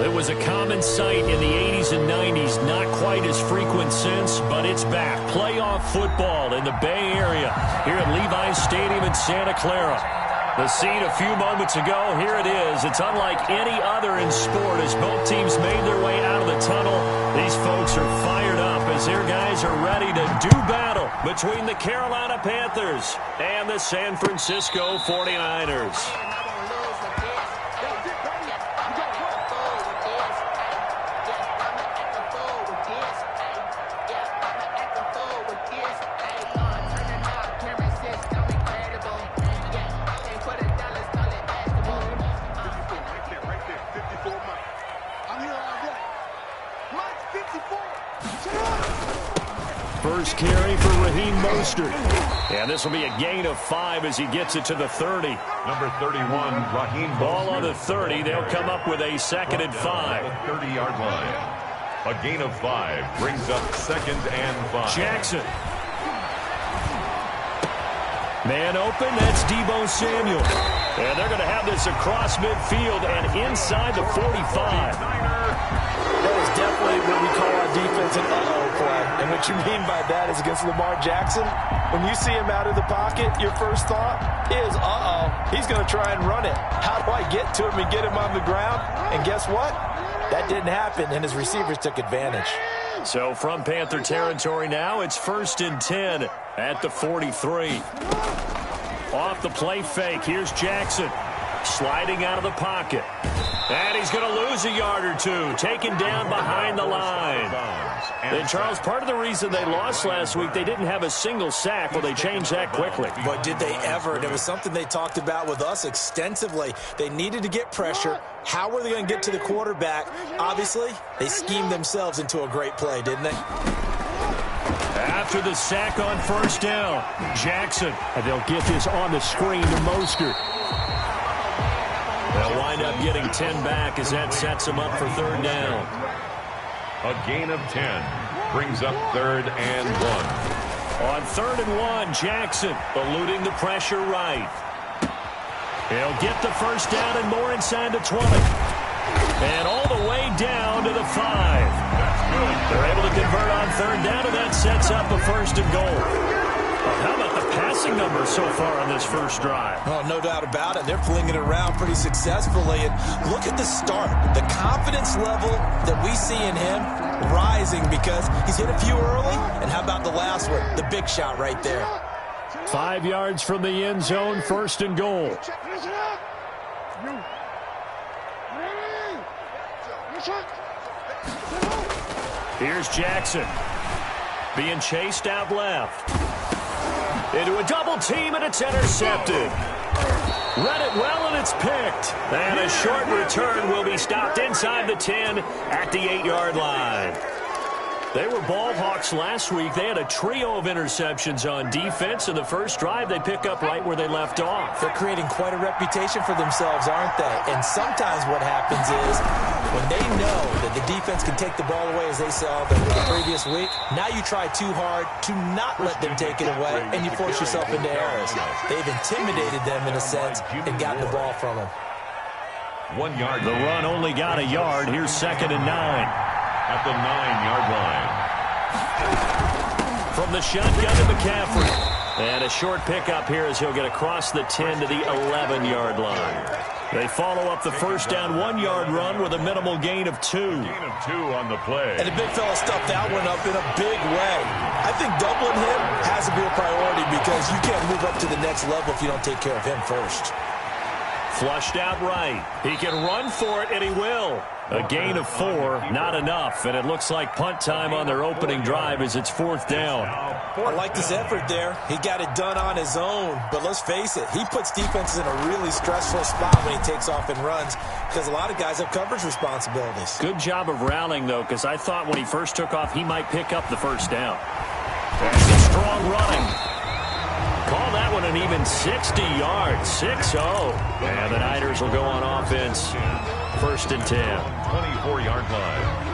It was a common sight in the 80s and 90s, not quite as frequent since, but it's back. Playoff football in the Bay Area here at Levi's Stadium in Santa Clara. The scene a few moments ago, here it is. It's unlike any other in sport as both teams made their way out of the tunnel. These folks are fired up as their guys are ready to do battle between the Carolina Panthers and the San Francisco 49ers. First carry for Raheem Mostert. And this will be a gain of 5 as he gets it to the 30. Number 31, Raheem Mostert. Ball on the 30. They'll come up with a 2nd and 5. 30-yard line. A gain of 5 brings up 2nd and 5. Jackson. Man open, that's Deebo Samuel. And they're going to have this across midfield and inside the 45. That was definitely what we call our defense an uh-oh play. And what you mean by that is against Lamar Jackson, when you see him out of the pocket, your first thought is, uh-oh, he's going to try and run it. How do I get to him and get him on the ground? And guess what? That didn't happen, and his receivers took advantage. So from Panther territory now, it's 1st and 10 at the 43. Off the play fake, here's Jackson. Sliding out of the pocket. And he's going to lose a yard or two. Taken down behind the line. And, Charles, part of the reason they lost last week, they didn't have a single sack. Well, they changed that quickly. But did they ever? And it was something they talked about with us extensively. They needed to get pressure. How were they going to get to the quarterback? Obviously, they schemed themselves into a great play, didn't they? After the sack on 1st down, Jackson. And they'll get this on the screen to Mostert. They'll wind up getting 10 back as that sets them up for 3rd down. A gain of 10 brings up 3rd and 1. On 3rd and 1, Jackson eluding the pressure right. He'll get the 1st down and more inside the 20. And all the way down to the 5. That's good. They're able to convert on 3rd down, and that sets up a 1st and goal. How about the passing numbers so far on this first drive? Oh, no doubt about it. They're flinging it around pretty successfully. And look at the start. The confidence level that we see in him rising because he's hit a few early. And how about the last one? The big shot right there. 5 yards from the end zone, 1st and goal. Here's Jackson. Being chased out left. Into a double team, and it's intercepted. Read it well, and it's picked. And a short return will be stopped inside the 10 at the 8-yard line. They were ball hawks last week. They had a trio of interceptions on defense. In the first drive, they pick up right where they left off. They're creating quite a reputation for themselves, aren't they? And sometimes what happens is when they know that the defense can take the ball away, as they saw the previous week, now you try too hard to not let them take it away, and you force yourself into errors. They've intimidated them in a sense and gotten the ball from them. 1 yard. The run only got a yard. Here's 2nd and 9. At the 9-yard line. From the shotgun to McCaffrey. And a short pickup here as he'll get across the 10 to the 11-yard line. They follow up the first down 1-yard run with a minimal gain of 2. Gain of 2 on the play. And the big fella stuffed that one up in a big way. I think doubling him has to be a priority because you can't move up to the next level if you don't take care of him first. Flushed out right. He can run for it, and he will. A gain of 4, not enough. And it looks like punt time on their opening drive as it's 4th down. I like his effort there. He got it done on his own. But let's face it, he puts defenses in a really stressful spot when he takes off and runs because a lot of guys have coverage responsibilities. Good job of rallying, though, because I thought when he first took off, he might pick up the 1st down. That's a strong running. Call that one an even 60 yards, 6-0. And the Niners will go on offense, 1st and 10. 24-yard line.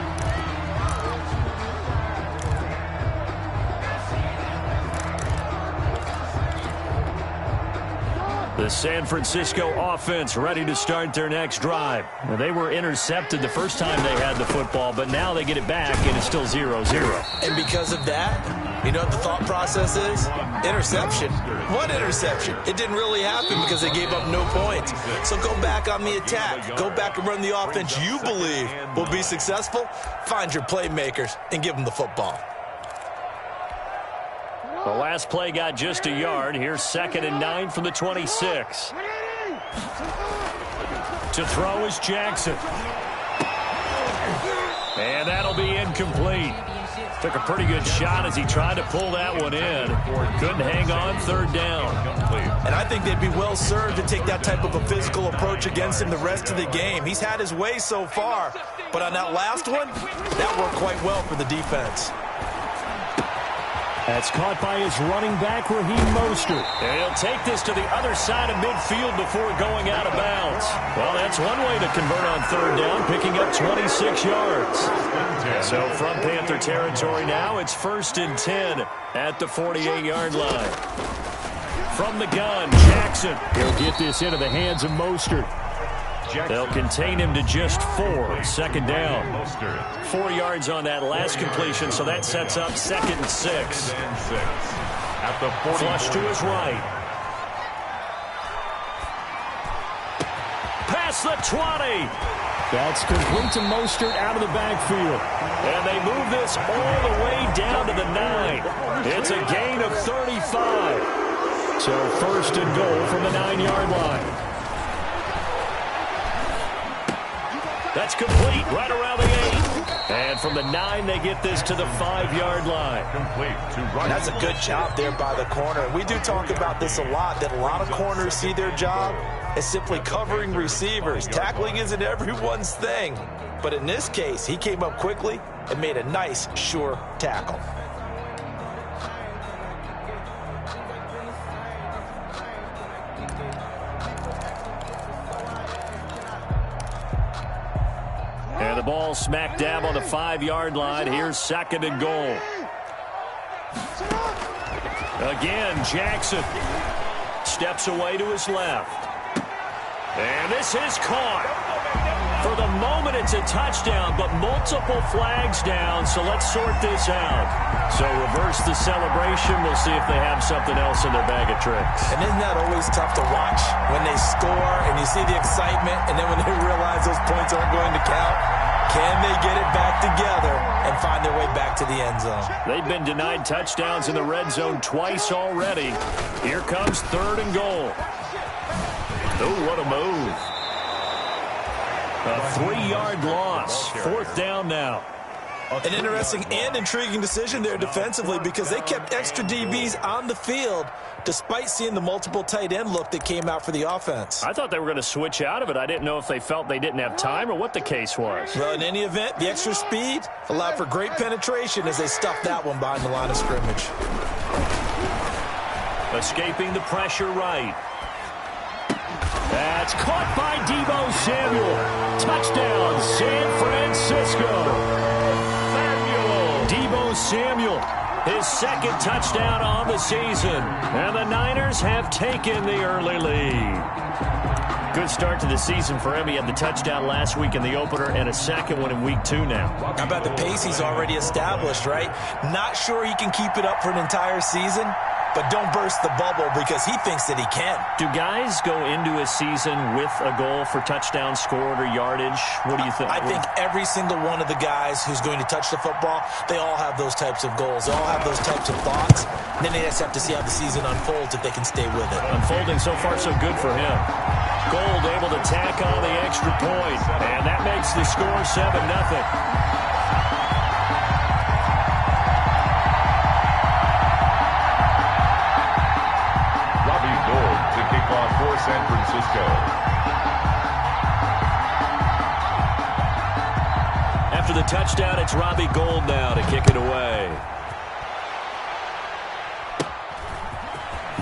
The San Francisco offense ready to start their next drive. Well, they were intercepted the first time they had the football, but now they get it back, and it's still 0-0. And because of that, you know what the thought process is? Interception. What interception? It didn't really happen because they gave up no points. So go back on the attack. Go back and run the offense you believe will be successful. Find your playmakers and give them the football. The last play got just a yard. Here's 2nd and 9 from the 26. To throw is Jackson. And that'll be incomplete. Took a pretty good shot as he tried to pull that one in. Couldn't hang on, 3rd down. And I think they'd be well served to take that type of a physical approach against him the rest of the game. He's had his way so far, but on that last one, that worked quite well for the defense. That's caught by his running back, Raheem Mostert. And he'll take this to the other side of midfield before going out of bounds. Well, that's one way to convert on 3rd down, picking up 26 yards. So from Panther territory now, it's 1st and 10 at the 48-yard line. From the gun, Jackson. He'll get this into the hands of Mostert. They'll contain him to just 4. 2nd down. 4 yards on that last completion, so that sets up 2nd and 6. At the 40. Flush to his right. Past the 20. That's complete to Mostert out of the backfield. And they move this all the way down to the 9. It's a gain of 35. So 1st and goal from the 9-yard line. That's complete right around the 8. And from the 9, they get this to the 5-yard line. Complete to right. That's a good job there by the corner. We do talk about this a lot, that a lot of corners see their job as simply covering receivers. Tackling isn't everyone's thing. But in this case, he came up quickly and made a nice, sure tackle. And the ball smack dab on the 5-yard line. Here's 2nd and goal. Again, Jackson steps away to his left. And this is caught. For the moment, it's a touchdown, but multiple flags down, so let's sort this out. So reverse the celebration. We'll see if they have something else in their bag of tricks. And isn't that always tough to watch? When they score and you see the excitement, and then when they realize those points aren't going to count, can they get it back together and find their way back to the end zone? They've been denied touchdowns in the red zone twice already. Here comes 3rd and goal. Oh, what a move. A 3-yard loss. 4th down now. An interesting and intriguing decision there defensively because they kept extra DBs on the field despite seeing the multiple tight end look that came out for the offense. I thought they were going to switch out of it. I didn't know if they felt they didn't have time or what the case was. Well, in any event, the extra speed allowed for great penetration as they stuffed that one behind the line of scrimmage. Escaping the pressure right. That's caught by Deebo Samuel. Touchdown, San Francisco. Deebo Samuel, his 2nd touchdown on the season. And the Niners have taken the early lead. Good start to the season for him. He had the touchdown last week in the opener and a 2nd one in week 2 now. How about the pace he's already established, right? Not sure he can keep it up for an entire season, but don't burst the bubble because he thinks that he can. Do guys go into a season with a goal for touchdown scored or yardage? What do you think? I think every single one of the guys who's going to touch the football, they all have those types of goals. They all have those types of thoughts. And then they just have to see how the season unfolds if they can stay with it. Unfolding so far so good for him. Gold able to tack on the extra point. And that makes the score 7-0. For San Francisco. After the touchdown, it's Robbie Gould now to kick it away.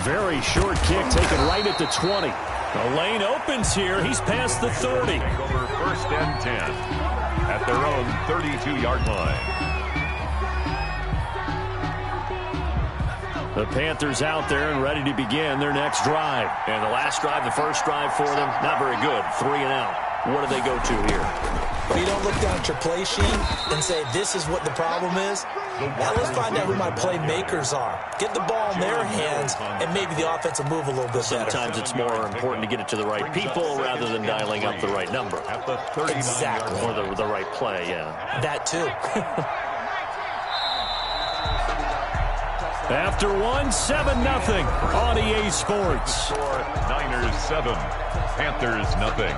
Very short kick taken right at the 20. The lane opens here. He's past the 30. Over 1st and 10 at their own 32-yard line. The Panthers out there and ready to begin their next drive. And the last drive, the first drive for them, not very good. 3 and out. What do they go to here? Well, you don't look down at your play sheet and say, this is what the problem is. Now let's find out who my playmakers are. Get the ball in their hands, and maybe the offense will move a little bit better. Sometimes it's more important to get it to the right people rather than dialing up the right number. Exactly. Or the right play, yeah. That too. After 7-0 on EA Sports. Niners 7, Panthers nothing.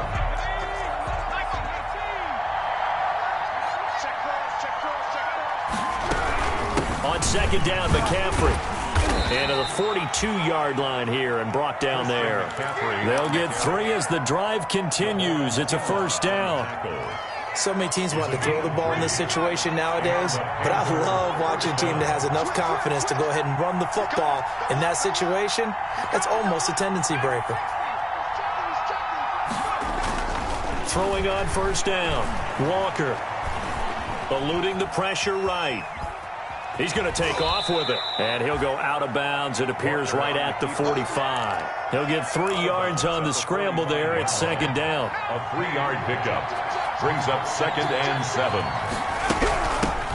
On second down, McCaffrey. And to the 42-yard line here and brought down there. They'll get 3 as the drive continues. It's a first down. So many teams want to throw the ball in this situation nowadays, but I love watching a team that has enough confidence to go ahead and run the football in that situation. That's almost a tendency breaker. Throwing on first down, Walker. Eluding the pressure right. He's going to take off with it. And he'll go out of bounds. It appears right at the 45. He'll get 3 yards on the scramble there. It's second down. A 3-yard pickup. Brings up 2nd and 7.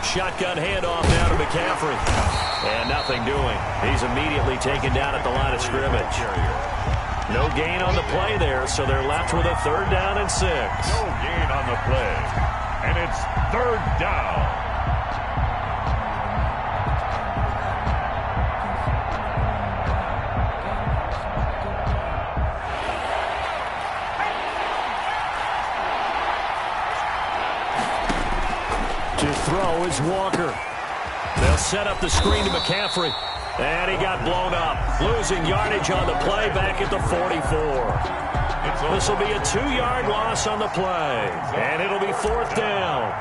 Shotgun handoff now to McCaffrey. And nothing doing. He's immediately taken down at the line of scrimmage. No gain on the play there, so they're left with a 3rd down and 6. No gain on the play. And it's 3rd down. To throw is Walker. They'll set up the screen to McCaffrey. And he got blown up. Losing yardage on the play back at the 44. This will be a 2-yard loss on the play. And it'll be 4th down.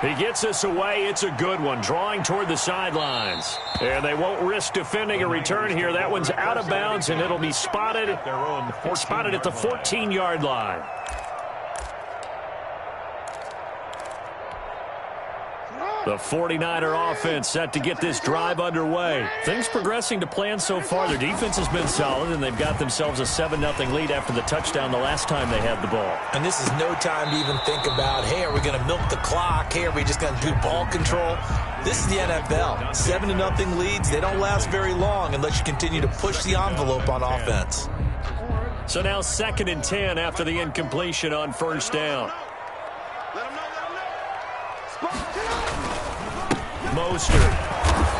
He gets this away. It's a good one. Drawing toward the sidelines. And they won't risk defending a return here. That one's out of bounds, and it'll be spotted at the 14-yard line. The 49er offense set to get this drive underway. Things progressing to plan so far. Their defense has been solid, and they've got themselves a 7-0 lead after the touchdown the last time they had the ball. And this is no time to even think about, hey, are we going to milk the clock? Hey, are we just going to do ball control? This is the NFL. 7-0 leads, they don't last very long unless you continue to push the envelope on offense. So now 2nd and 10 after the incompletion on first down. Mostert.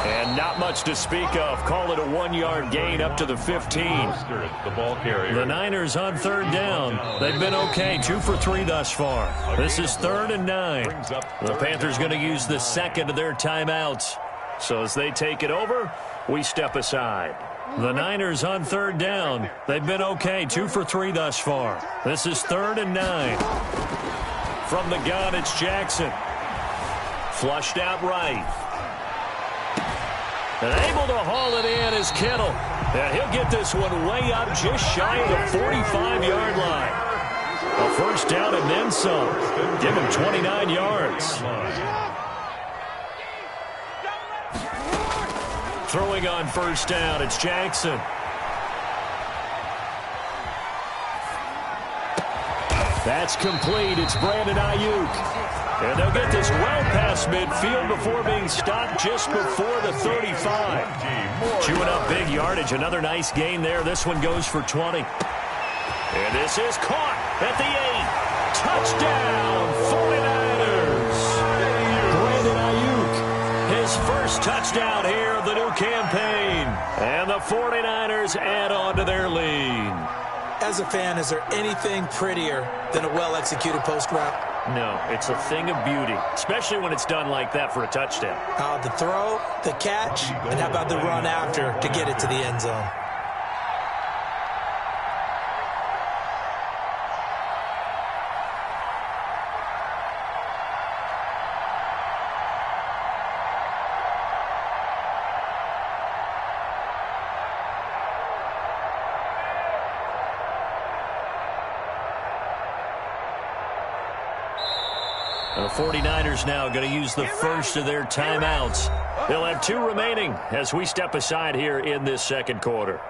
And not much to speak of. Call it a 1-yard gain up to the 15. The ball carrier. The Niners on 3rd down. They've been okay. 2 for 3 thus far. This is 3rd and 9. The Panthers going to use the 2nd of their timeouts. So as they take it over, we step aside. The Niners on 3rd down. They've been okay. 2 for 3 thus far. This is 3rd and 9. From the gun, it's Jackson. Flushed out right. And able to haul it in is Kittle. And he'll get this one way up just shy of the 45-yard line. A first down and then some. Give him 29 yards. Throwing on first down, it's Jackson. That's complete. It's Brandon Ayuk. And they'll get this well past midfield before being stopped just before the 35. Chewing up big yardage. Another nice gain there. This one goes for 20. And this is caught at the 8. Touchdown, 49ers. Brandon Ayuk, his first touchdown here of the new campaign. And the 49ers add on to their lead. As a fan, is there anything prettier than a well-executed post route? No, it's a thing of beauty, especially when it's done like that for a touchdown. The throw, the catch, and how about the run after to get it to the end zone? The 49ers now going to use the first of their timeouts. They'll have 2 remaining as we step aside here in this second quarter.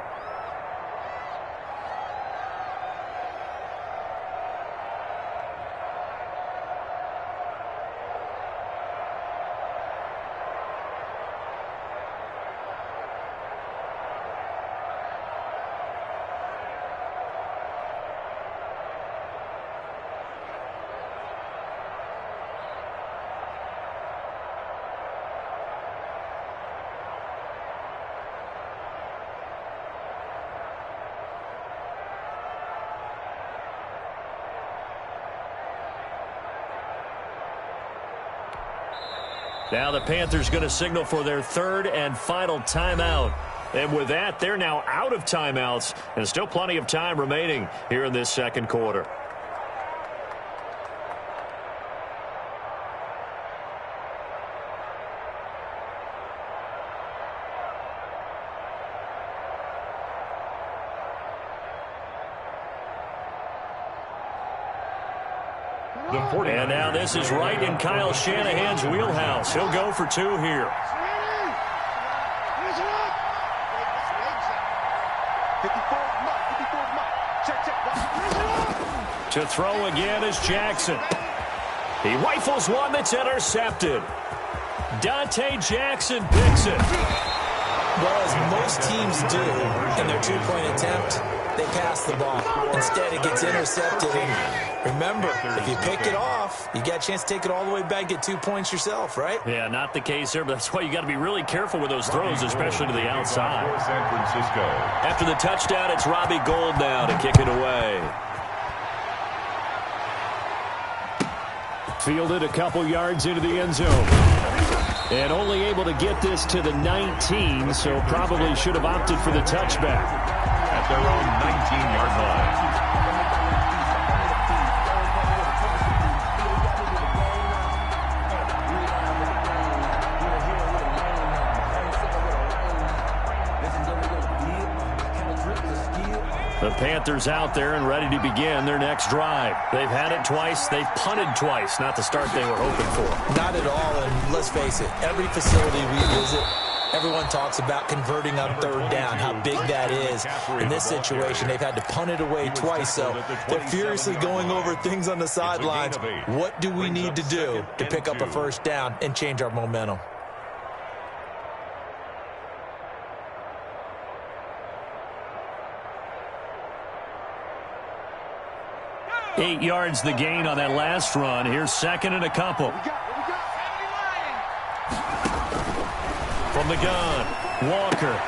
Now the Panthers going to signal for their 3rd and final timeout. And with that, they're now out of timeouts, and still plenty of time remaining here in this second quarter. And now this is right in Kyle Shanahan's wheelhouse. He'll go for 2 here. To throw again is Jackson. He rifles one that's intercepted. Dante Jackson picks it. Well, as most teams do in their 2-point attempt, they pass the ball. Instead, it gets intercepted. And remember, if you pick it off, you got a chance to take it all the way back, get 2 points yourself, right? Yeah, not the case here, but that's why you got to be really careful with those throws, especially to the outside. San Francisco. After the touchdown, it's Robbie Gould now to kick it away. Fielded a couple yards into the end zone. And only able to get this to the 19, so probably should have opted for the touchback. At their own 19-yard line. The Panthers out there and ready to begin their next drive. They've had it twice. They've punted twice. Not the start they were hoping for. Not at all, and let's face it, every facility we visit, everyone talks about converting on 3rd down, how big that is. In this situation, they've had to punt it away twice, so they're furiously going over things on the sidelines. What do we need to do to pick up a 1st down and change our momentum? 8 yards the gain on that last run. Here's 2nd and a couple. From the gun, Walker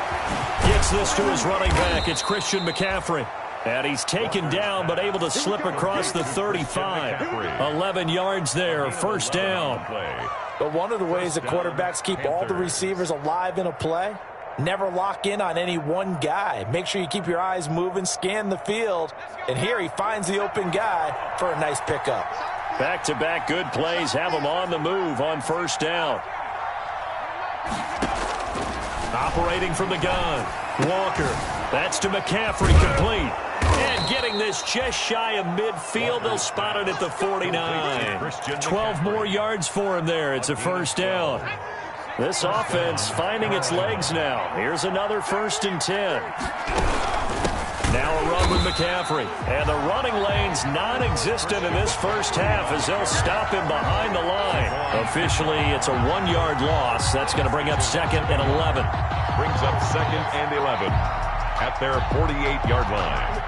gets this to his running back. It's Christian McCaffrey. And he's taken down but able to slip across the 35. 11 yards there, 1st down. But one of the ways that quarterbacks keep all the receivers alive in a play, never lock in on any one guy. Make sure you keep your eyes moving, scan the field. And here he finds the open guy for a nice pickup. Back-to-back good plays have him on the move on 1st down. Operating from the gun, Walker. That's to McCaffrey, complete. And getting this just shy of midfield. They'll spot it at the 49. 12 more yards for him there. It's a 1st down. This offense finding its legs now. Here's another 1st and 10. Now a run with McCaffrey. And the running lane's non-existent in this 1st half as they'll stop him behind the line. Officially, it's a 1-yard loss. That's going to bring up 2nd and 11. Brings up 2nd and 11 at their 48-yard line.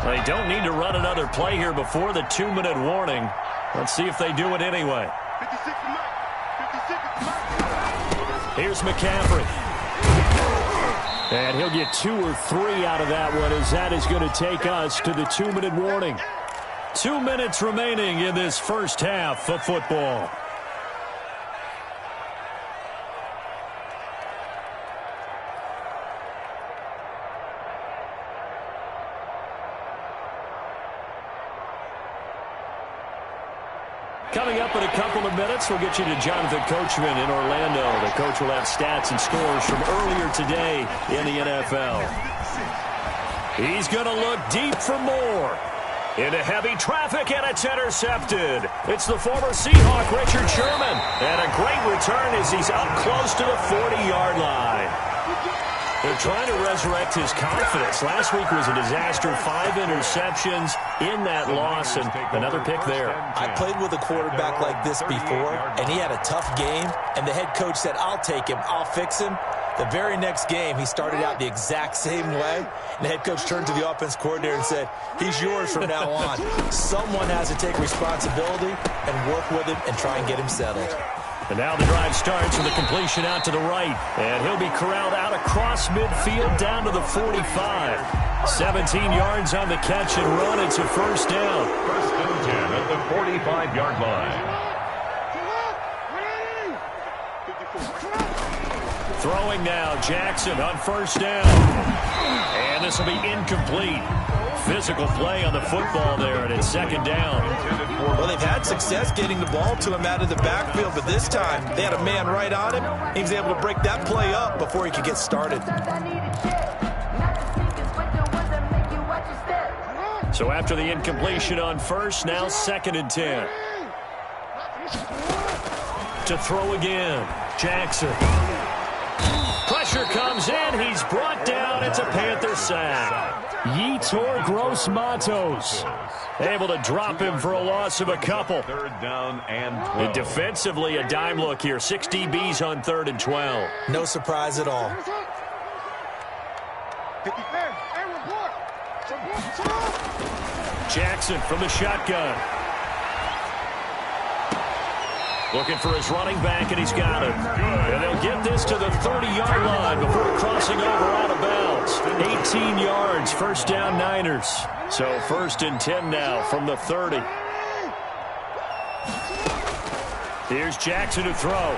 They don't need to run another play here before the 2-minute warning. Let's see if they do it anyway. Here's McCaffrey. And he'll get 2 or 3 out of that one as that is going to take us to the 2-minute warning. 2 minutes remaining in this 1st half of football. Coming up in a couple of minutes, we'll get you to Jonathan Coachman in Orlando. The coach will have stats and scores from earlier today in the NFL. He's going to look deep for more. Into heavy traffic, and it's intercepted. It's the former Seahawk, Richard Sherman. And a great return as he's up close to the 40-yard line. They're trying to resurrect his confidence. Last week was a disaster. 5 interceptions in that loss, and another pick there. I played with a quarterback like this before, and he had a tough game, and the head coach said, I'll take him, I'll fix him. The very next game, he started out the exact same way, and the head coach turned to the offense coordinator and said, he's yours from now on. Someone has to take responsibility and work with him and try and get him settled. And now the drive starts with a completion out to the right. And he'll be corralled out across midfield down to the 45. 17 yards on the catch and run. It's a first down. First and 10 at the 45-yard line. Throwing now, Jackson on first down. And this will be incomplete. Physical play on the football there, and it's second down. Well, they've had success getting the ball to him out of the backfield, but this time they had a man right on him. He was able to break that play up before he could get started. So after the incompletion on first, now second and 10. To throw again, Jackson. Pressure comes in. He's brought down. It's a Panther sack. Yetur Gross-Matos able to drop him for a loss of a couple. Third down and 12. And defensively, a dime look here. 6 DBs on 3rd and 12. No surprise at all. Jackson from the shotgun. Looking for his running back, and he's got him. And they'll get this to the 30-yard line before crossing over out of bounds. 18 yards, first down Niners. So 1st and 10 now from the 30. Here's Jackson to throw.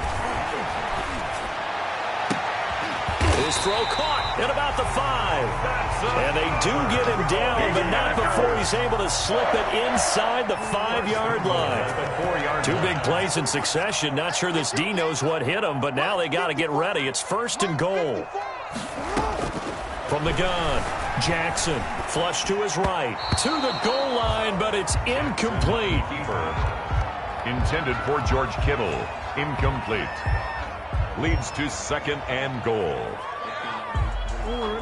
His throw caught at about the 5. And they do get him down, but not before he's able to slip it inside the 5-yard line. 2 big plays in succession. Not sure this D knows what hit him, but now they got to get ready. It's 1st and goal. From the gun, Jackson flush to his right. To the goal line, but it's incomplete. Intended for George Kittle. Incomplete. Leads to 2nd and goal.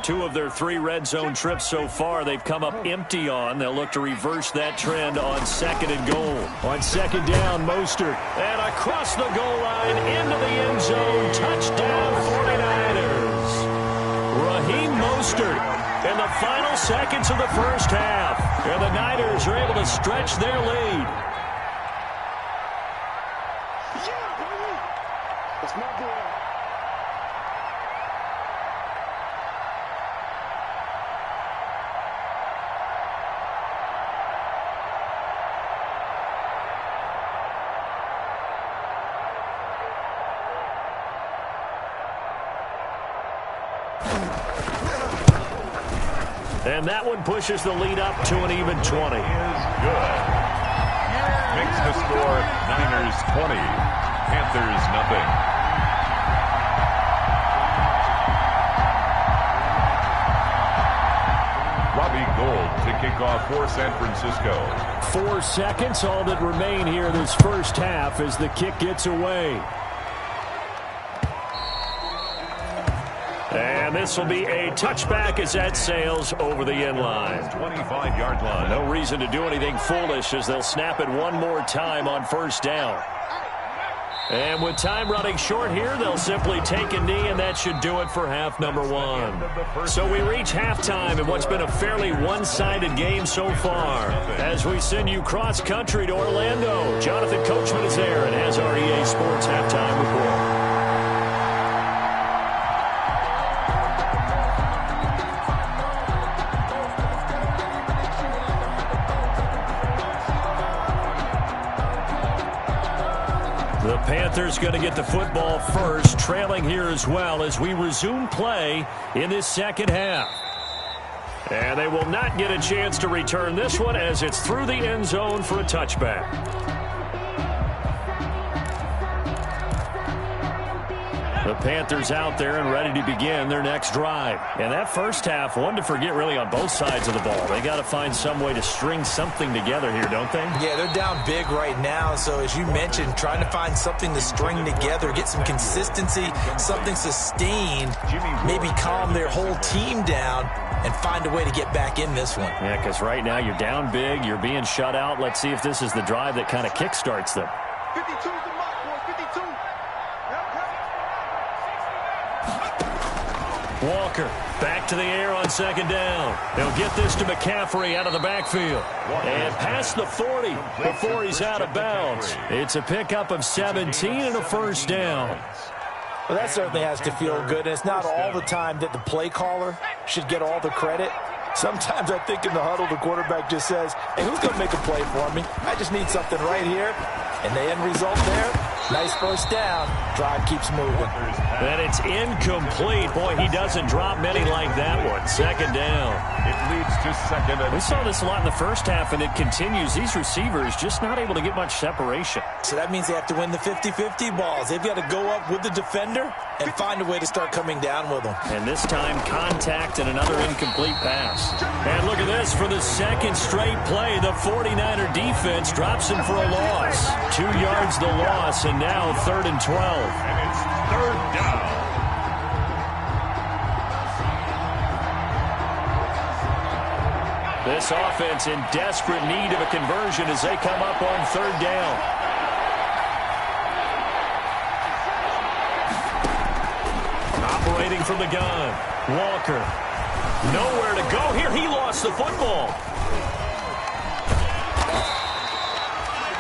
2 of their 3 red zone trips so far they've come up empty on. They'll look to reverse that trend on 2nd and goal. On 2nd down, Mostert. And across the goal line into the end zone. Touchdown 49ers. Raheem Mostert in the final seconds of the first half. And the Niners are able to stretch their lead. And that one pushes the lead up to an even 20. Is good. Makes the score Niners 20, Panthers nothing. Robbie Gould to kick off for San Francisco. 4 seconds, all that remain here this first half as the kick gets away. And this will be a touchback as that sails over the end line. 25-yard line. No reason to do anything foolish as they'll snap it one more time on first down. And with time running short here, they'll simply take a knee, and that should do it for half number 1. So we reach halftime in what's been a fairly one-sided game so far. As we send you cross-country to Orlando, Jonathan Coachman is there and has our EA Sports halftime report. The Panthers going to get the football first, trailing here as well as we resume play in this second half. And they will not get a chance to return this one as it's through the end zone for a touchback. The The Panthers out there and ready to begin their next drive. And that first half, one to forget really on both sides of the ball. They got to find some way to string something together here, don't they? Yeah, they're down big right now. So as you mentioned, trying to find something to string together, get some consistency, something sustained, maybe calm their whole team down and find a way to get back in this one. Yeah, because right now you're down big, you're being shut out. Let's see if this is the drive that kind of kickstarts them. 52's the mark, boys, 52. Walker back to the air on second down. They'll get this to McCaffrey out of the backfield. And past the 40 before he's out of bounds. It's a pickup of 17 and a first down. Well, that certainly has to feel good. And it's not all the time that the play caller should get all the credit. Sometimes I think in the huddle, the quarterback just says, hey, who's going to make a play for me? I just need something right here. And the end result there, nice first down. Drive keeps moving. And it's incomplete. Boy, he doesn't drop many like that one. Second down. It leads to second and We saw this a lot in the first half, and it continues. These receivers just not able to get much separation. So that means they have to win the 50-50 balls. They've got to go up with the defender and find a way to start coming down with them. And this time, contact and another incomplete pass. And look at this. For the second straight play, the 49er defense drops him for a loss. 2 yards the loss, and now 3rd and 12. and it's third down. This offense in desperate need of a conversion as they come up on 3rd down. Operating from the gun. Walker. Nowhere to go here. He lost the football.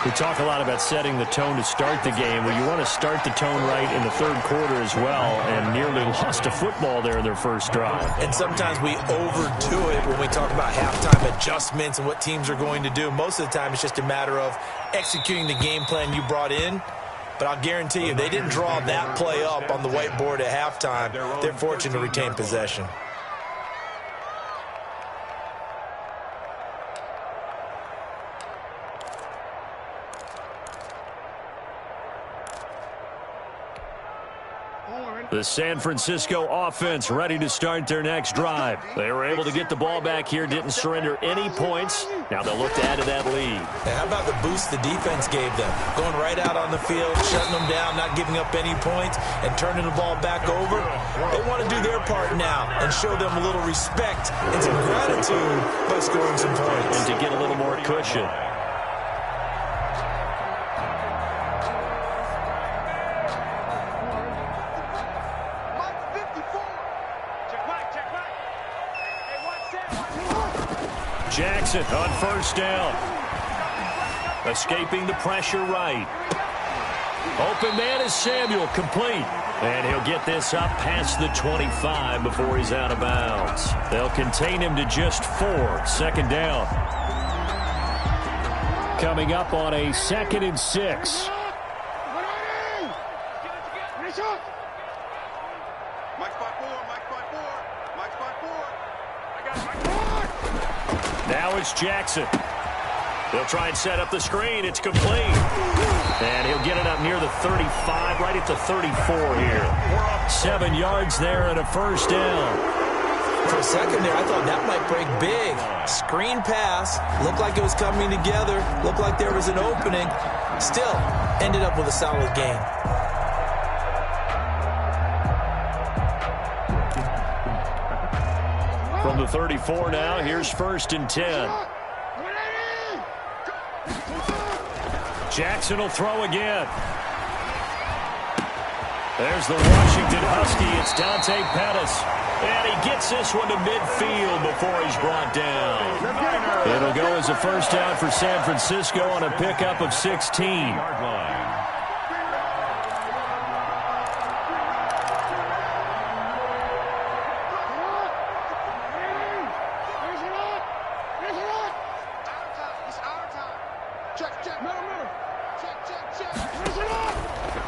We talk a lot about setting the tone to start the game. Well, you want to start the tone right in the 3rd quarter as well, and nearly lost a football there in their first drive. And sometimes we overdo it when we talk about halftime adjustments and what teams are going to do. Most of the time, it's just a matter of executing the game plan you brought in. But I'll guarantee you, they didn't draw that play up on the whiteboard at halftime. They're fortunate to retain possession. The San Francisco offense ready to start their next drive. They were able to get the ball back here, didn't surrender any points. Now they'll look to add to that lead. And how about the boost the defense gave them? Going right out on the field, shutting them down, not giving up any points, and turning the ball back over. They want to do their part now and show them a little respect and some gratitude by scoring some points. And to get a little more cushion. Jackson on first down. Escaping the pressure right. Open man is Samuel, complete. And he'll get this up past the 25 before he's out of bounds. They'll contain him to just 4. 2nd down. Coming up on a 2nd and 6. Now it's Jackson. They'll try and set up the screen. It's complete. And he'll get it up near the 35, right at the 34 here. 7 yards there and a first down. For a second there, I thought that might break big. Screen pass. Looked like it was coming together. Looked like there was an opening. Still, ended up with a solid game. From the 34 now, here's 1st and 10. Jackson will throw again. There's the Washington Husky. It's Dante Pettis. And he gets this one to midfield before he's brought down. It'll go as a first down for San Francisco on a pickup of 16.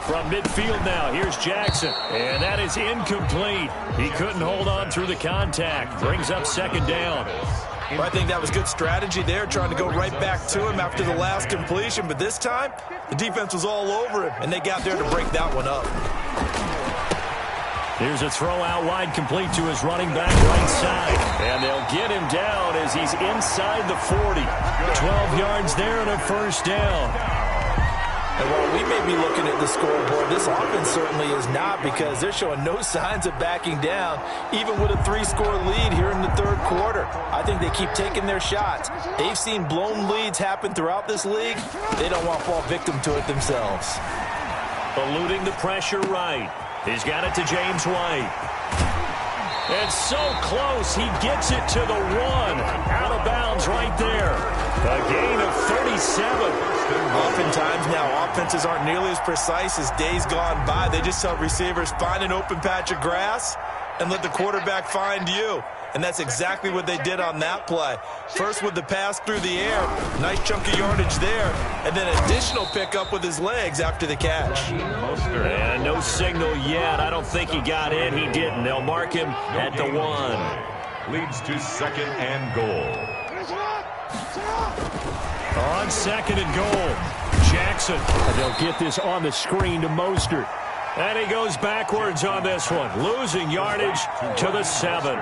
From midfield now, here's Jackson. And that is incomplete. He couldn't hold on through the contact. Brings up 2nd down. Well, I think that was good strategy there, trying to go right back to him after the last completion. But this time, the defense was all over him, and they got there to break that one up. Here's a throw out wide, complete to his running back right side. And they'll get him down as he's inside the 40. 12 yards there and a first down. And while we may be looking at the scoreboard, this offense certainly is not, because they're showing no signs of backing down, even with a 3-score lead here in the third quarter. I think they keep taking their shots. They've seen blown leads happen throughout this league. They don't want to fall victim to it themselves. Eluding the pressure right. He's got it to James White. And so close, he gets it to the 1. Out of bounds right there. A gain of 37. Oftentimes now, offenses aren't nearly as precise as days gone by. They just tell receivers, find an open patch of grass and let the quarterback find you. And that's exactly what they did on that play. First with the pass through the air, nice chunk of yardage there, and then additional pickup with his legs after the catch. And no signal yet. I don't think he got in. He didn't. They'll mark him at the 1. Leads to 2nd and goal. On 2nd and goal, Jackson. And they'll get this on the screen to Mostert. And he goes backwards on this one, losing yardage to the 7.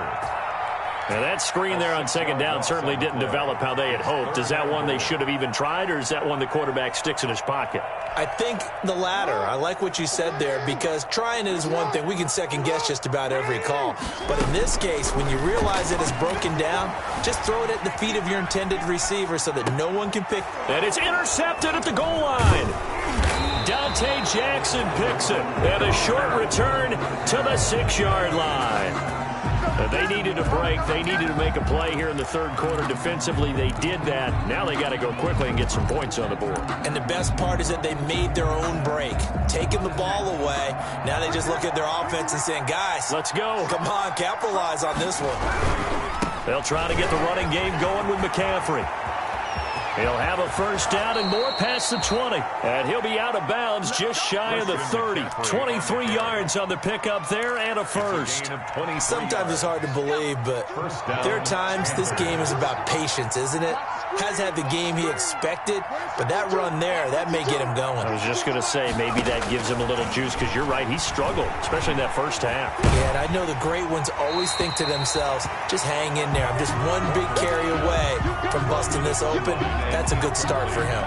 Now, that screen there on 2nd down certainly didn't develop how they had hoped. Is that one they should have even tried, or is that one the quarterback sticks in his pocket? I think the latter. I like what you said there, because trying it is one thing. We can second-guess just about every call. But in this case, when you realize it is broken down, just throw it at the feet of your intended receiver so that no one can pick. And it's intercepted at the goal line. Dante Jackson picks it. And a short return to the 6-yard line. They needed a break. They needed to make a play here in the third quarter defensively. They did that. Now they got to go quickly and get some points on the board. And the best part is that they made their own break, taking the ball away. Now they just look at their offense and saying, guys, let's go. Come on, capitalize on this one. They'll try to get the running game going with McCaffrey. He'll have a first down and more past the 20. And he'll be out of bounds just shy of the 30. 23 yards on the pickup there and a first. Sometimes it's hard to believe, but there are times this game is about patience, isn't it? Has had the game he expected, but that run there, that may get him going. I was just going to say, maybe that gives him a little juice, because you're right, he struggled, especially in that first half. Yeah, and I know the great ones always think to themselves, just hang in there. I'm just one big carry away from busting this open. That's a good start for him.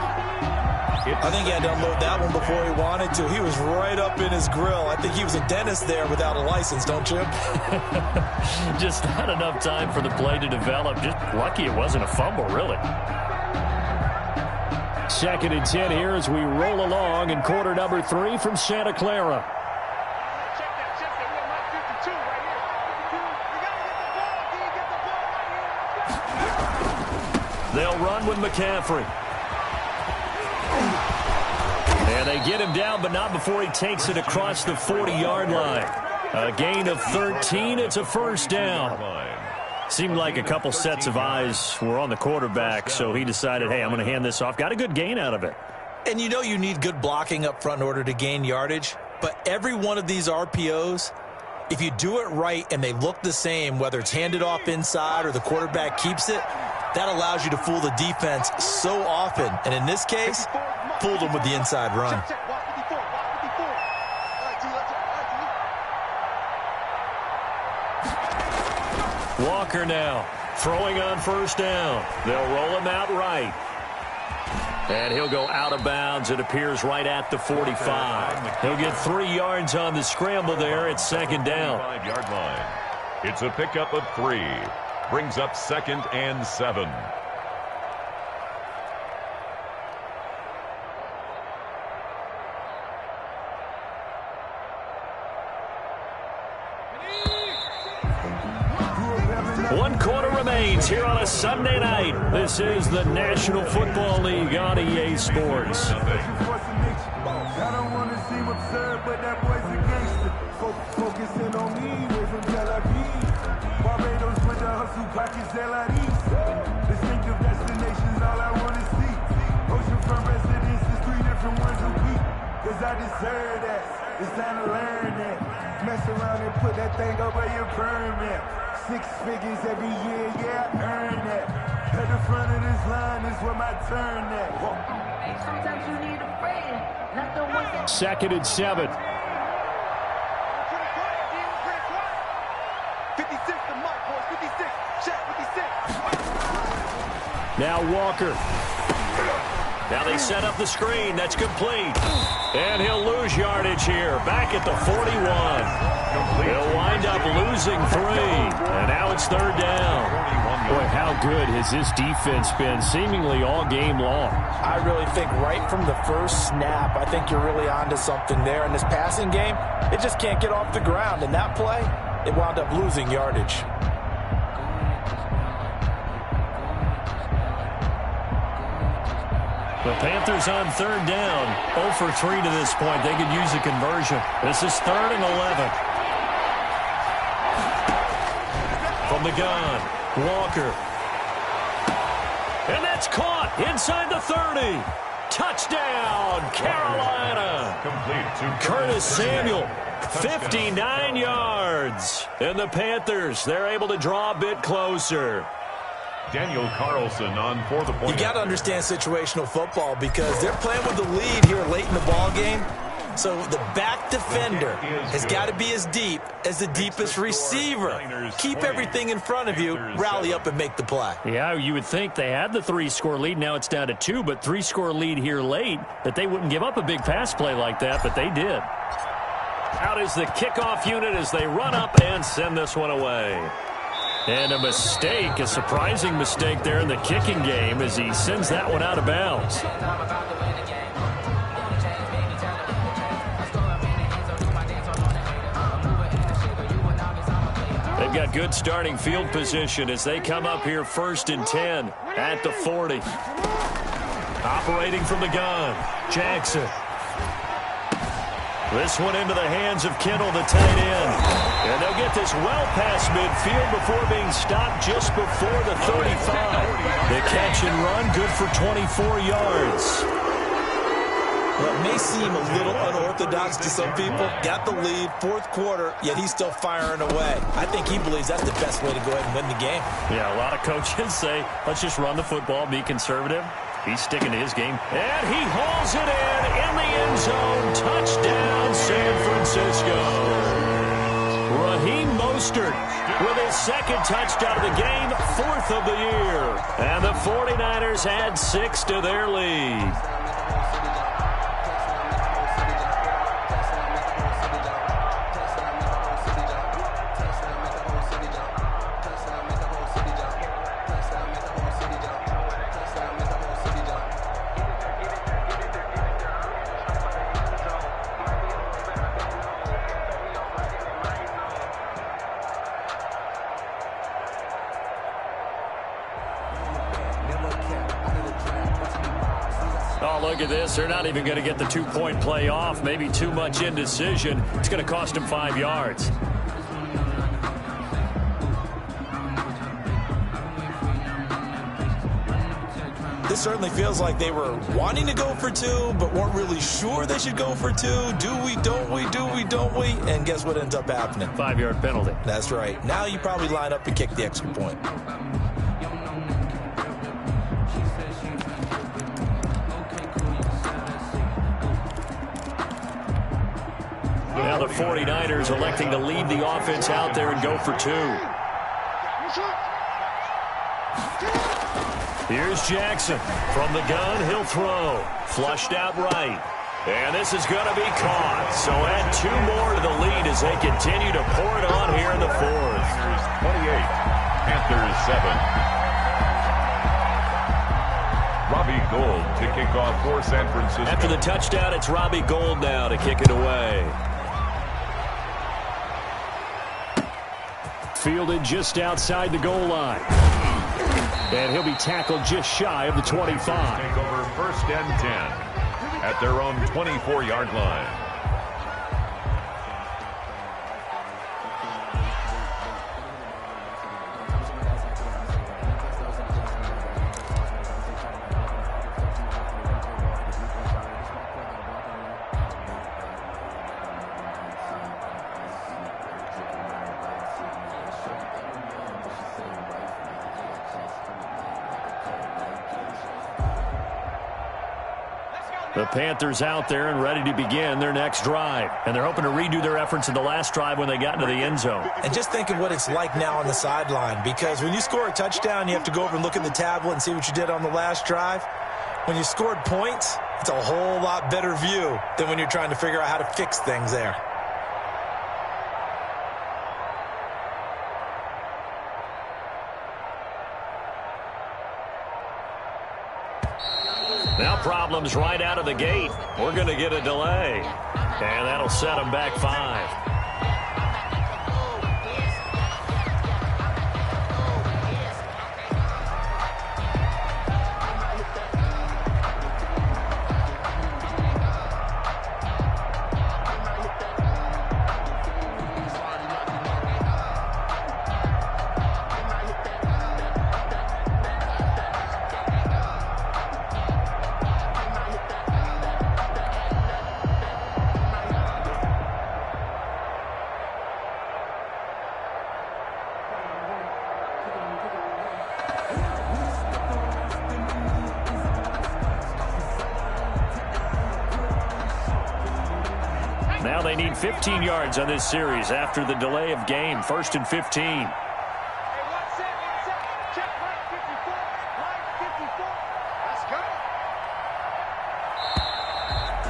I think he had to unload that one before he wanted to. He was right up in his grill. I think he was a dentist there without a license, don't you? Just not enough time for the play to develop. Just lucky it wasn't a fumble, really. 2nd and 10 here as we roll along in quarter number 3 from Santa Clara. They'll run with McCaffrey. And they get him down, but not before he takes it across the 40-yard line. A gain of 13. It's a first down. Seemed like a couple sets of eyes were on the quarterback, so he decided, hey, I'm going to hand this off. Got a good gain out of it. And you know you need good blocking up front in order to gain yardage, but every one of these RPOs, if you do it right and they look the same, whether it's handed off inside or the quarterback keeps it, that allows you to fool the defense so often. And in this case, fooled them with the inside run. Walker now throwing on first down. They'll roll him out right. And he'll go out of bounds. It appears right at the 45. He'll get 3 yards on the scramble there. It's 2nd down. 5-yard line. It's a pickup of 3. Brings up 2nd and 7. One quarter remains here on a Sunday night. This is the National Football League on EA Sports. I don't want to seem absurd, but that boy's a gangster. Focusing on me, way from Tel Aviv. Barbados with the hustle pockets, LIDs. Distinctive destinations, all I want to see. Oceanfront residences, 3 different ones a week. Cause I deserve that. It's time to learn that. Mess around and put that thing over your permit. 6 figures every year, yeah, I earn that. At the front of this line is where my turn at. Sometimes you need a friend, not the ones that... 2nd and 7. 56 to Mike, boys. 56. Shaq, 56. Now Walker. Now they set up the screen. That's complete. And he'll lose yardage here. Back at the 41. He'll wind up losing 3. And now it's 3rd down. Boy, how good has this defense been seemingly all game long? I really think right from the first snap, I think you're really onto something there. In this passing game, it just can't get off the ground. And that play, it wound up losing yardage. The Panthers on 3rd down. 0 for 3 to this point. They could use a conversion. This is 3rd and 11. From the gun, Walker. And that's caught inside the 30. Touchdown, Carolina. Complete to Curtis Samuel, 59 yards. And the Panthers, they're able to draw a bit closer. Daniel Carlson on for the point. You got to understand situational football because they're playing with the lead here late in the ball game. So the back defender has got to be as deep as the deepest receiver. Keep everything in front of you, rally up and make the play. Yeah, you would think they had the 3-score lead. Now it's down to 2, but 3-score lead here late, that they wouldn't give up a big pass play like that, but they did. Out is the kickoff unit as they run up and send this one away. And a mistake, a surprising mistake there in the kicking game as he sends that one out of bounds. They've got good starting field position as they come up here 1st and 10 at the 40. Operating from the gun, Jackson. This one into the hands of Kittle, the tight end. And they'll get this well past midfield before being stopped just before the 35. The catch and run, good for 24 yards. Well, it may seem a little unorthodox to some people. Got the lead, 4th quarter, yet he's still firing away. I think he believes that's the best way to go ahead and win the game. Yeah, a lot of coaches say, let's just run the football, be conservative. He's sticking to his game. And he hauls it in the end zone. Touchdown, San Francisco. Raheem Mostert with his 2nd touchdown of the game, 4th of the year. And the 49ers add 6 to their lead. Oh, look at this. They're not even going to get the 2-point play off. Maybe too much indecision. It's going to cost them 5 yards. This certainly feels like they were wanting to go for 2, but weren't really sure they should go for 2. Do we, don't we, do we, don't we? And guess what ends up happening? 5-yard penalty. That's right. Now you probably line up and kick the extra point. Now the 49ers electing to lead the offense out there and go for 2. Here's Jackson. From the gun, he'll throw. Flushed out right. And this is going to be caught. So add 2 more to the lead as they continue to pour it on here in the 4th. 28, Panthers 7. Robbie Gould to kick off for San Francisco. After the touchdown, it's Robbie Gould now to kick it away. Fielded just outside the goal line. And he'll be tackled just shy of the 25. Take over 1st and 10 at their own 24-yard line. The Panthers out there and ready to begin their next drive. And they're hoping to redo their efforts in the last drive when they got into the end zone. And just think of what it's like now on the sideline, because when you score a touchdown, you have to go over and look at the tablet and see what you did on the last drive. When you scored points, it's a whole lot better view than when you're trying to figure out how to fix things there. Now problems right out of the gate. We're going to get a delay. And that'll set them back 5. Now they need 15 yards on this series after the delay of game. 1st and 15. Hey, one set. Check line 54. Line 54. Let's go.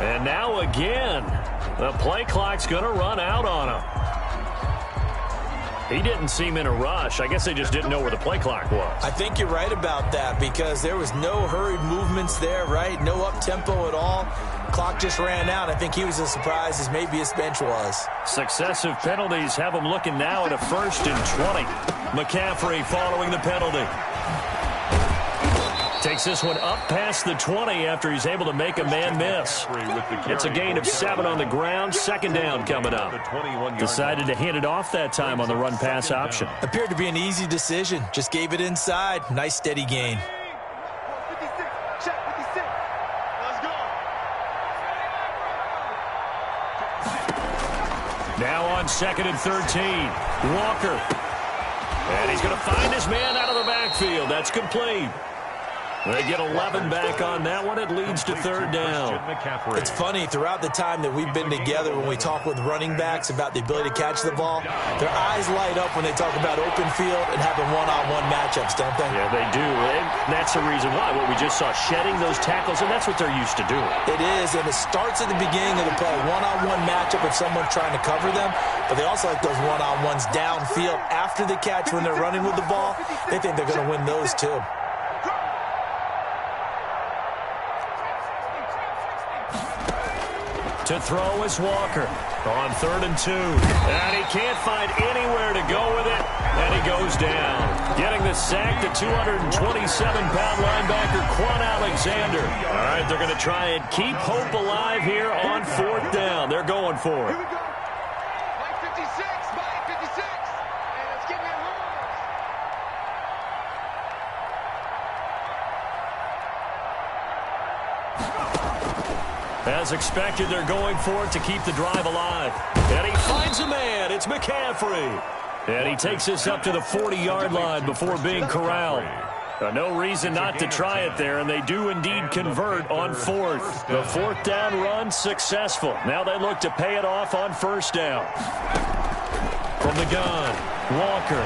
And now again, the play clock's going to run out on him. He didn't seem in a rush. I guess they just didn't know where the play clock was. I think you're right about that, because there was no hurried movements there, right? No up-tempo at all. Clock just ran out. I think he was as surprised as maybe his bench was. Successive penalties have him looking now at a 1st and 20. McCaffrey following the penalty. Takes this one up past the 20 after he's able to make a man miss. It's a gain of 7 on the ground. 2nd down coming up. Decided to hand it off that time on the run-pass option. Appeared to be an easy decision. Just gave it inside. Nice steady gain. 56. Check 56. Let's go. Now on 2nd and 13. Walker. And he's going to find his man out of the backfield. That's complete. They get 11 back on that one. It leads to 3rd down. It's funny, throughout the time that we've been together, when we talk with running backs about the ability to catch the ball, their eyes light up when they talk about open field and having one-on-one matchups, don't they? Yeah, they do. And that's the reason why. What we just saw, shedding those tackles, and that's what they're used to doing. It is, and it starts at the beginning of the play. One-on-one matchup if someone's trying to cover them, but they also like those one-on-ones downfield after the catch when they're running with the ball. They think they're going to win those too. To throw is Walker on 3rd and 2. And he can't find anywhere to go with it. And he goes down. Getting the sack, the 227-pound linebacker, Quan Alexander. All right, they're going to try and keep hope alive here on 4th down. They're going for it. Here we go. Line 56. Line 56. And let's get that home. As expected, they're going for it to keep the drive alive. And he finds a man. It's McCaffrey. And he takes this up to the 40-yard line before being corralled. No reason not to try it there, and they do indeed convert on 4th. The 4th down run successful. Now they look to pay it off on 1st down. From the gun, Walker.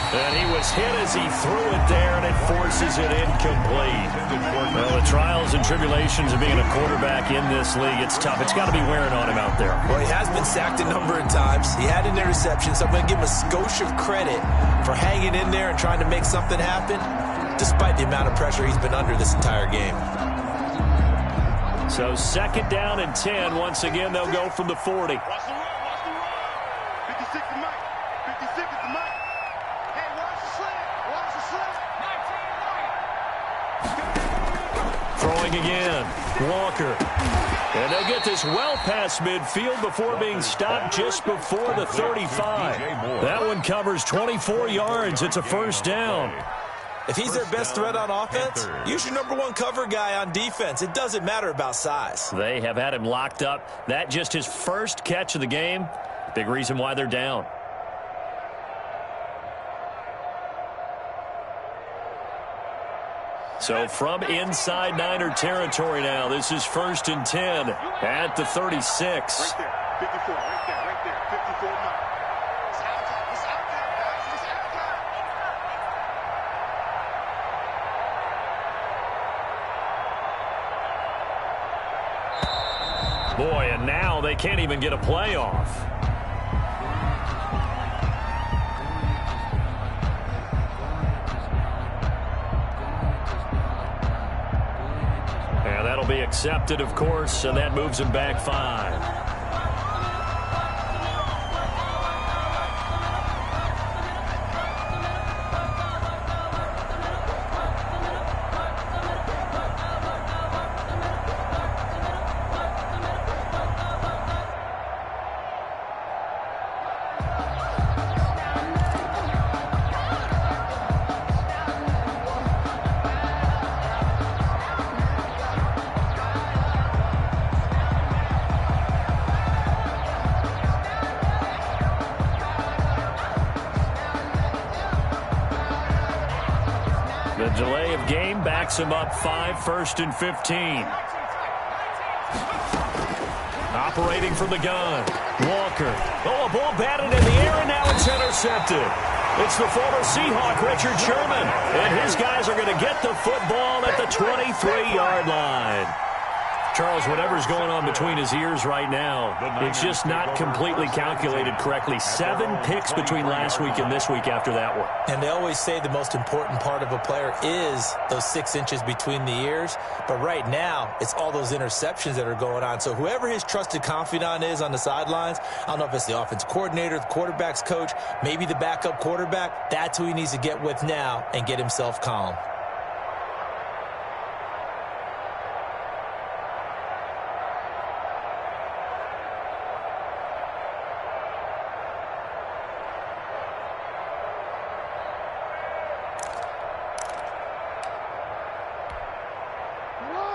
And he was hit as he threw it there, and it forces it incomplete. Well, the trials and tribulations of being a quarterback in this league, it's tough. It's got to be wearing on him out there. Well, he has been sacked a number of times. He had an interception, so I'm going to give him a skosh of credit for hanging in there and trying to make something happen, despite the amount of pressure he's been under this entire game. So 2nd down and 10. Once again, they'll go from the 40. Watch the run. Watch the run. 56 is Mike. 56 is the Mike. Hey, watch the slant. Watch the slant. 19 Throwing again, Walker. And they'll get this well past midfield before being stopped just before the 35. That one covers 24 yards. It's a 1st down. If he's their best threat on offense, use your #1 cover guy on defense. It doesn't matter about size. They have had him locked up. That just his first catch of the game. Big reason why they're down. So from inside Niner territory now, this is 1st and 10 at the 36. Right there, 54, right there, 54 Mike. It's out time, guys, it's out time. Boy, and now they can't even get a playoff. And that'll be accepted, of course, and that moves him back 5. The delay of game backs him up 5, 1st and 15. Operating from the gun. Walker. Oh, a ball batted in the air, and now it's intercepted. It's the former Seahawk, Richard Sherman. And his guys are going to get the football at the 23-yard line. Charles, whatever's going on between his ears right now, it's just not completely calculated correctly. 7 picks between last week and this week after that one. And they always say the most important part of a player is those 6 inches between the ears. But right now, it's all those interceptions that are going on. So whoever his trusted confidant is on the sidelines, I don't know if it's the offense coordinator, the quarterback's coach, maybe the backup quarterback, that's who he needs to get with now and get himself calm.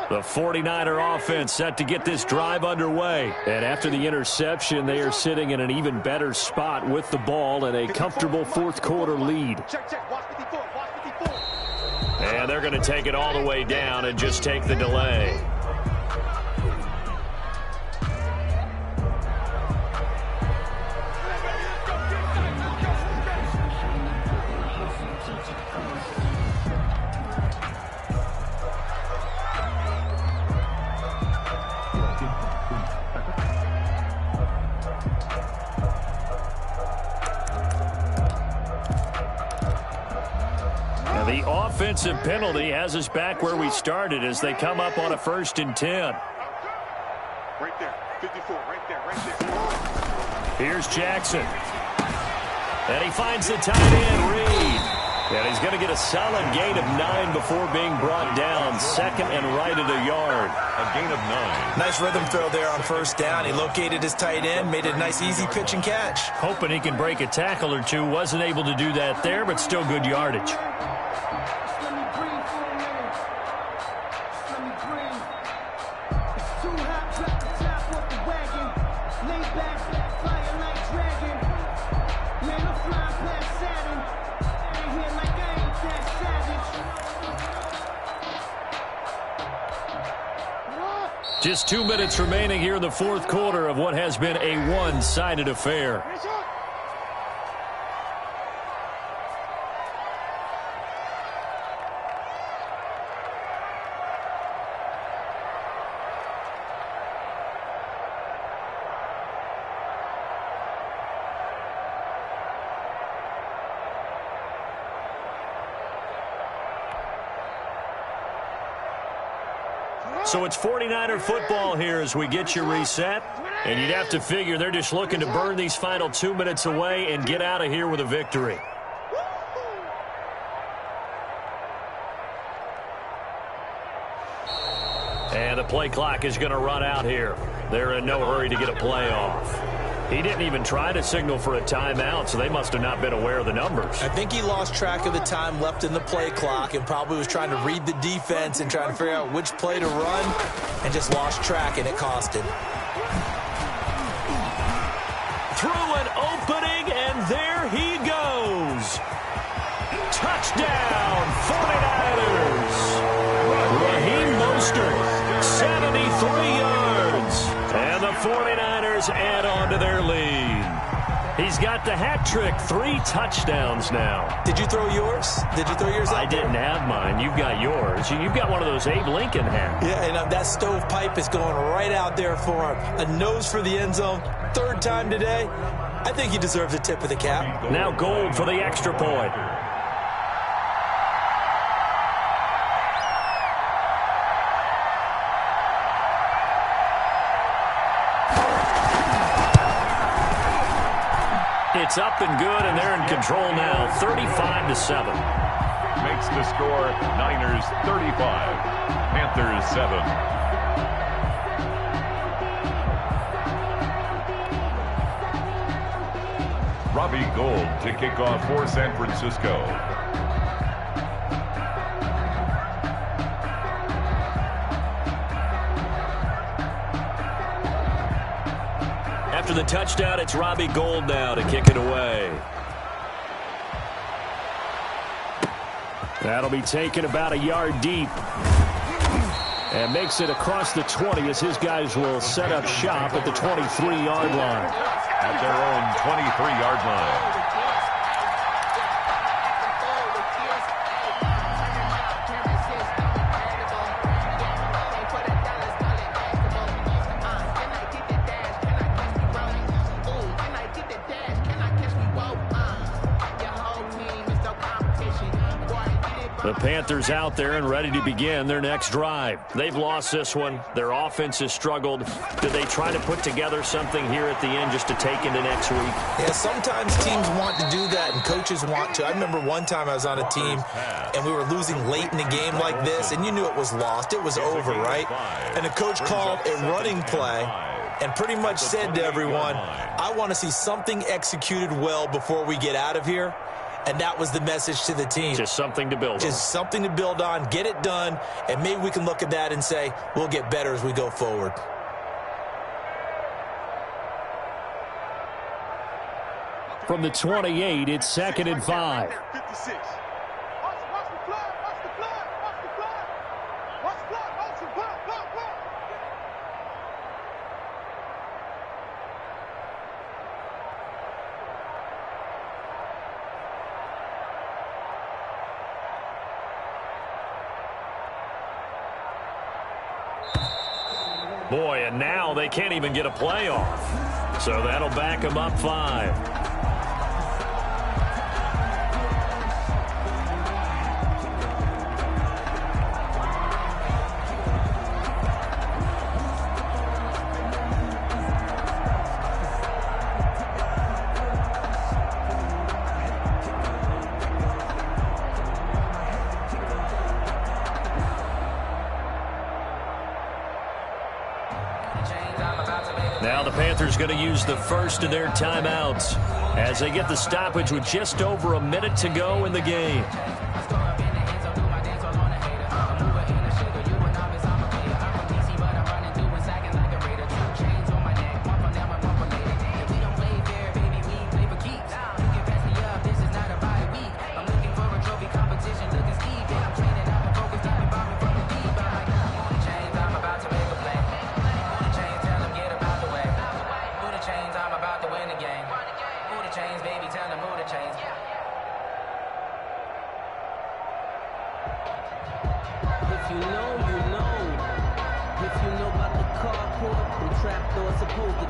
The 49er offense set to get this drive underway. And after the interception, they are sitting in an even better spot with the ball and a comfortable fourth-quarter lead. Check, watch 54, watch 54. And they're going to take it all the way down and just take the delay. The offensive penalty has us back where we started as they come up on a 1st and 10. Right there, 54, right there. Here's Jackson. And he finds the tight end, Reed. And he's going to get a solid gain of 9 before being brought down. 2nd and right at a yard. A gain of 9. Nice rhythm throw there on 1st down. He located his tight end, made it a nice, easy pitch and catch. Hoping he can break a tackle or two. Wasn't able to do that there, but still good yardage. Just 2 minutes remaining here in the fourth quarter of what has been a one-sided affair. So it's 49er football here as we get you reset. And you'd have to figure they're just looking to burn these final 2 minutes away and get out of here with a victory. And the play clock is going to run out here. They're in no hurry to get a play off. He didn't even try to signal for a timeout, so they must have not been aware of the numbers. I think he lost track of the time left in the play clock and probably was trying to read the defense and trying to figure out which play to run and just lost track, and it cost him. Through an opening, and there he goes. Touchdown, 49ers. He's got the hat trick, 3 touchdowns now. Did you throw yours? Did you throw yours out I didn't have mine. You've got yours. You've got one of those Abe Lincoln hats. Yeah, and that stovepipe is going right out there for him. A nose for the end zone. 3rd time today. I think he deserves a tip of the cap. Now Gold for the extra point. It's up and good, and they're in control now, 35-7. Makes the score Niners 35, Panthers 7. Robbie Gould to kick off for San Francisco. After the touchdown, it's Robbie Gould now to kick it away. That'll be taken about a yard deep. And makes it across the 20 as his guys will set up shop at the 23-yard line. At their own 23-yard line. The Panthers out there and ready to begin their next drive. They've lost this one. Their offense has struggled. Do they try to put together something here at the end just to take into next week? Yeah, sometimes teams want to do that and coaches want to. I remember one time I was on a team and we were losing late in the game like this, and you knew it was lost. It was over, right? And the coach called a running play and pretty much said to everyone, I want to see something executed well before we get out of here. And that was the message to the team. Just something to build on. Just something to build on, get it done, and maybe we can look at that and say, we'll get better as we go forward. From the 28, it's 2nd and 5. 56. Watch the flag, watch the flag, watch the flag. Watch the flag, watch the flag, flag. Boy, and now they can't even get a play off. So that'll back them up 5. Now the Panthers going to use the first of their timeouts as they get the stoppage with just over a minute to go in the game.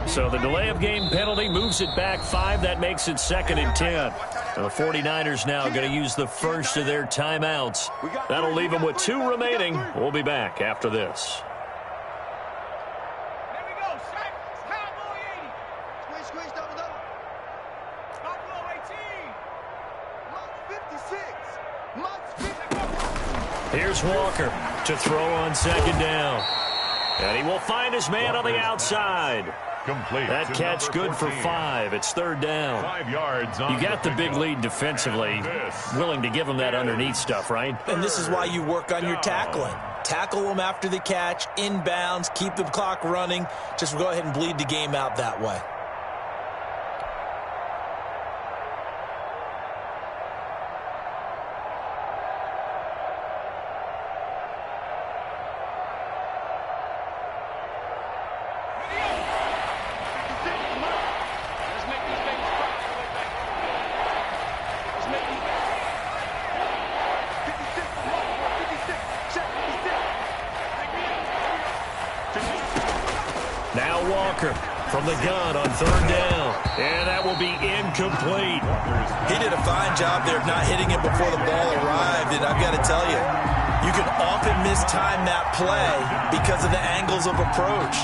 So the delay of game penalty moves it back 5. That makes it 2nd and 10. The 49ers now going to use the first of their timeouts. That'll leave them with 2 remaining. We'll be back after this. There we go. Cowboy 80. Squish, double. Buffalo 18. Much 56. Here's Walker to throw on 2nd down. And he will find his man on the outside. Complete. That catch good for 5. It's 3rd down. 5 yards on You got the big lead defensively. Willing to give them that underneath stuff, right? And this is why you work on your tackling. Tackle them after the catch, inbounds, keep the clock running. Just go ahead and bleed the game out that way. Baker from the gun on 3rd down. And that will be incomplete. He did a fine job there of not hitting it before the ball arrived. And I've got to tell you, you can often mistime that play because of the angles of approach.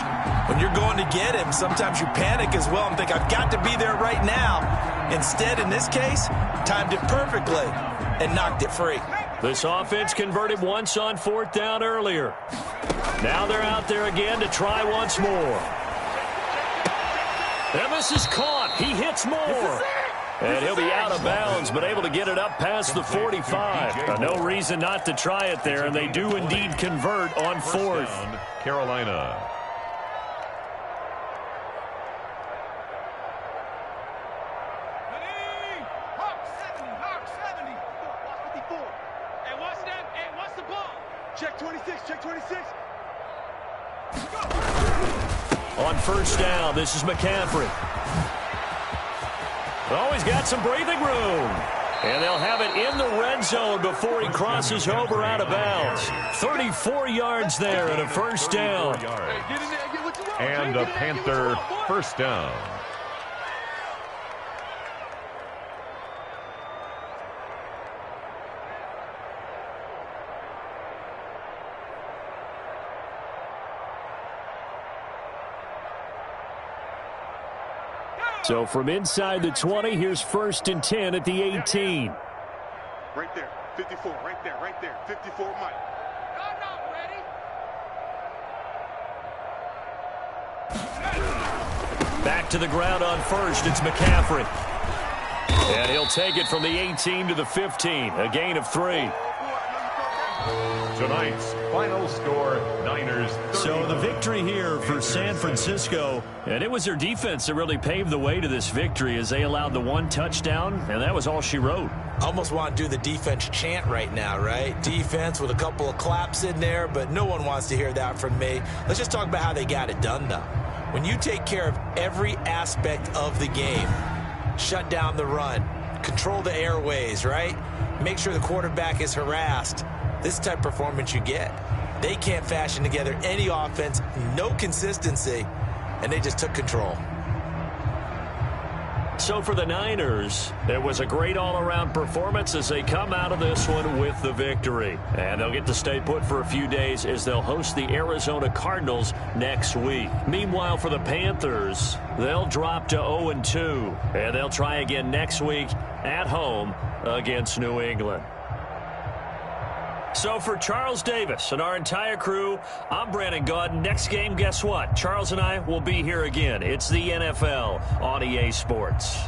When you're going to get him, sometimes you panic as well and think, I've got to be there right now. Instead, in this case, timed it perfectly and knocked it free. This offense converted once on 4th down earlier. Now they're out there again to try once more. And this is caught. He hits more. And he'll be out of bounds, but able to get it up past the 45. No reason not to try it there, and they do indeed convert on 4th. Down, Carolina. Check 26, check 26. On 1st down, this is McCaffrey. Oh, he's got some breathing room. And they'll have it in the red zone before he crosses over out of bounds. 34 yards there and a 1st down. And a Panther 1st down. So from inside the 20, here's 1st and 10 at the 18. Right there, 54, right there, 54, Mike. I'm not ready. Back to the ground on 1st, it's McCaffrey. And he'll take it from the 18 to the 15, a gain of 3. Tonight's final score, Niners 30. So the victory here for San Francisco, and it was their defense that really paved the way to this victory as they allowed the 1 touchdown, and that was all she wrote. Almost want to do the defense chant right now, right? Defense with a couple of claps in there, but no one wants to hear that from me. Let's just talk about how they got it done, though. When you take care of every aspect of the game, shut down the run, control the airways, right? Make sure the quarterback is harassed. This type of performance you get. They can't fashion together any offense, no consistency, and they just took control. So for the Niners, it was a great all-around performance as they come out of this one with the victory. And they'll get to stay put for a few days as they'll host the Arizona Cardinals next week. Meanwhile, for the Panthers, they'll drop to 0-2, and they'll try again next week at home against New England. So for Charles Davis and our entire crew, I'm Brandon Gaudin. Next game, guess what? Charles and I will be here again. It's the NFL on EA Sports.